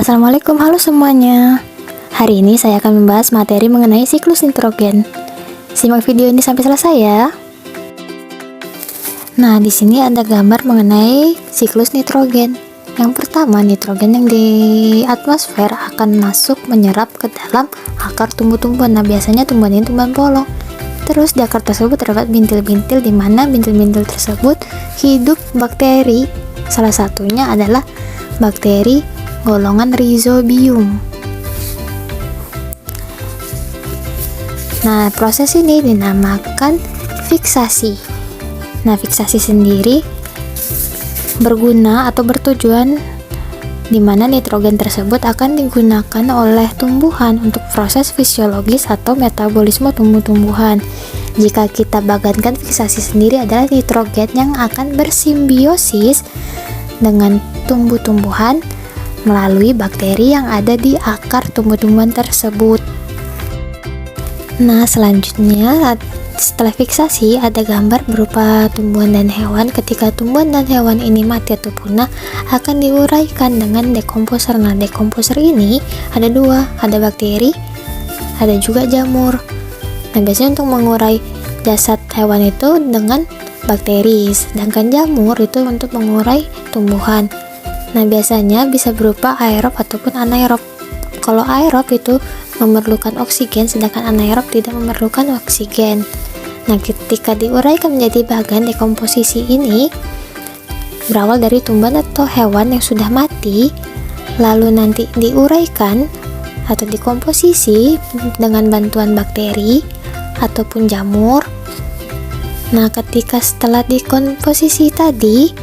Assalamualaikum, halo semuanya. Hari ini saya akan membahas materi mengenai siklus nitrogen. Simak video ini sampai selesai ya. Nah, di sini ada gambar mengenai siklus nitrogen. Yang pertama, nitrogen yang di atmosfer akan masuk menyerap ke dalam akar tumbuh-tumbuhan. Nah, biasanya tumbuhan ini tumbuhan polong. Terus di akar tersebut terdapat bintil-bintil, di mana bintil-bintil tersebut hidup bakteri. Salah satunya adalah bakteri golongan Rhizobium. Nah, proses ini dinamakan fiksasi. Nah, fiksasi sendiri berguna atau bertujuan di mana nitrogen tersebut akan digunakan oleh tumbuhan untuk proses fisiologis atau metabolisme tumbuh-tumbuhan. Jika kita bagankan, fiksasi sendiri adalah nitrogen yang akan bersimbiosis dengan tumbuh-tumbuhan melalui bakteri yang ada di akar tumbuh-tumbuhan tersebut. Nah, selanjutnya setelah fiksasi ada gambar berupa tumbuhan dan hewan. Ketika tumbuhan dan hewan ini mati atau punah, akan diuraikan dengan dekomposer. Nah, dekomposer ini ada dua, ada bakteri, ada juga jamur. Nah, biasanya untuk mengurai jasad hewan itu dengan bakteri, sedangkan jamur itu untuk mengurai tumbuhan. Nah, biasanya bisa berupa aerob ataupun anaerob. Kalau aerob itu memerlukan oksigen, sedangkan anaerob tidak memerlukan oksigen. Nah, ketika diuraikan menjadi bagan, dekomposisi ini berawal dari tumbuhan atau hewan yang sudah mati, lalu nanti diuraikan atau dikomposisi dengan bantuan bakteri ataupun jamur. Nah, ketika setelah dikomposisi tadi,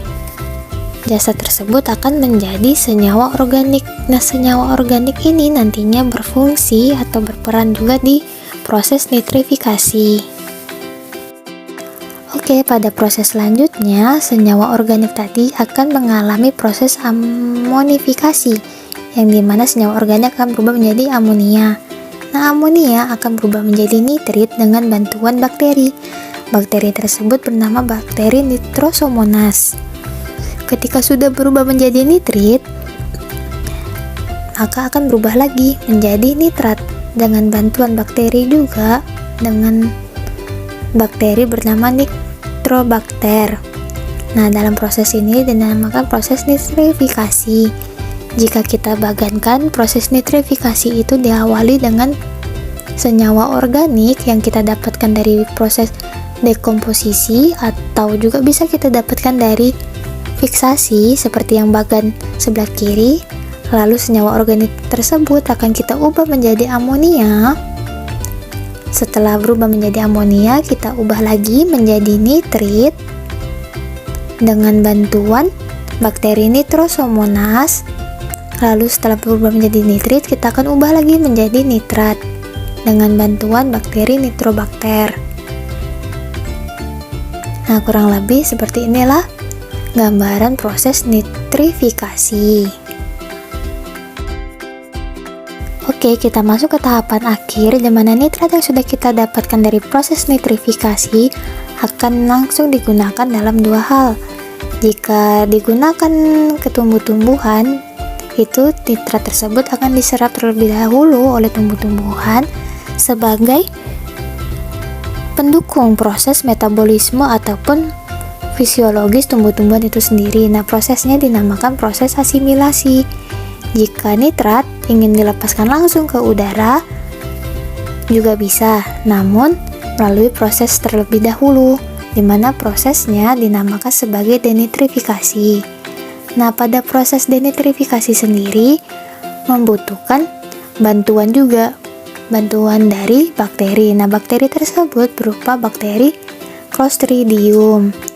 jasad tersebut akan menjadi senyawa organik. Nah, senyawa organik ini nantinya berfungsi atau berperan juga di proses nitrifikasi. Oke, pada proses selanjutnya, senyawa organik tadi akan mengalami proses amonifikasi, yang dimana senyawa organik akan berubah menjadi amonia. Nah, amonia akan berubah menjadi nitrit dengan bantuan bakteri. Bakteri tersebut bernama bakteri Nitrosomonas. Ketika sudah berubah menjadi nitrit, maka akan berubah lagi menjadi nitrat dengan bantuan bakteri juga, dengan bakteri bernama Nitrobacter. Nah, dalam proses ini dinamakan proses nitrifikasi. Jika kita bagankan, proses nitrifikasi itu diawali dengan senyawa organik yang kita dapatkan dari proses dekomposisi, atau juga bisa kita dapatkan dari fiksasi seperti yang bagan sebelah kiri. Lalu senyawa organik tersebut akan kita ubah menjadi amonia. Setelah berubah menjadi amonia, kita ubah lagi menjadi nitrit dengan bantuan bakteri Nitrosomonas. Lalu setelah berubah menjadi nitrit, kita akan ubah lagi menjadi nitrat dengan bantuan bakteri Nitrobacter. Nah, kurang lebih seperti inilah gambaran proses nitrifikasi. Oke, kita masuk ke tahapan akhir, di mana nitrat yang sudah kita dapatkan dari proses nitrifikasi akan langsung digunakan dalam dua hal. Jika digunakan ke tumbuh-tumbuhan, itu nitrat tersebut akan diserap terlebih dahulu oleh tumbuh-tumbuhan sebagai pendukung proses metabolisme ataupun fisiologis tumbuh-tumbuhan itu sendiri. Nah, prosesnya dinamakan proses asimilasi. Jika nitrat ingin dilepaskan langsung ke udara juga bisa, namun melalui proses terlebih dahulu, di mana prosesnya dinamakan sebagai denitrifikasi. Nah, pada proses denitrifikasi sendiri membutuhkan bantuan juga, bantuan dari bakteri. Nah, bakteri tersebut berupa bakteri Clostridium.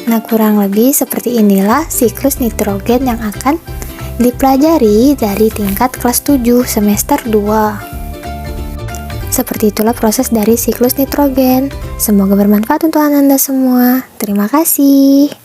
Nah, kurang lebih seperti inilah siklus nitrogen yang akan dipelajari dari tingkat kelas 7 semester 2. Seperti itulah proses dari siklus nitrogen. Semoga bermanfaat untuk Anda semua. Terima kasih.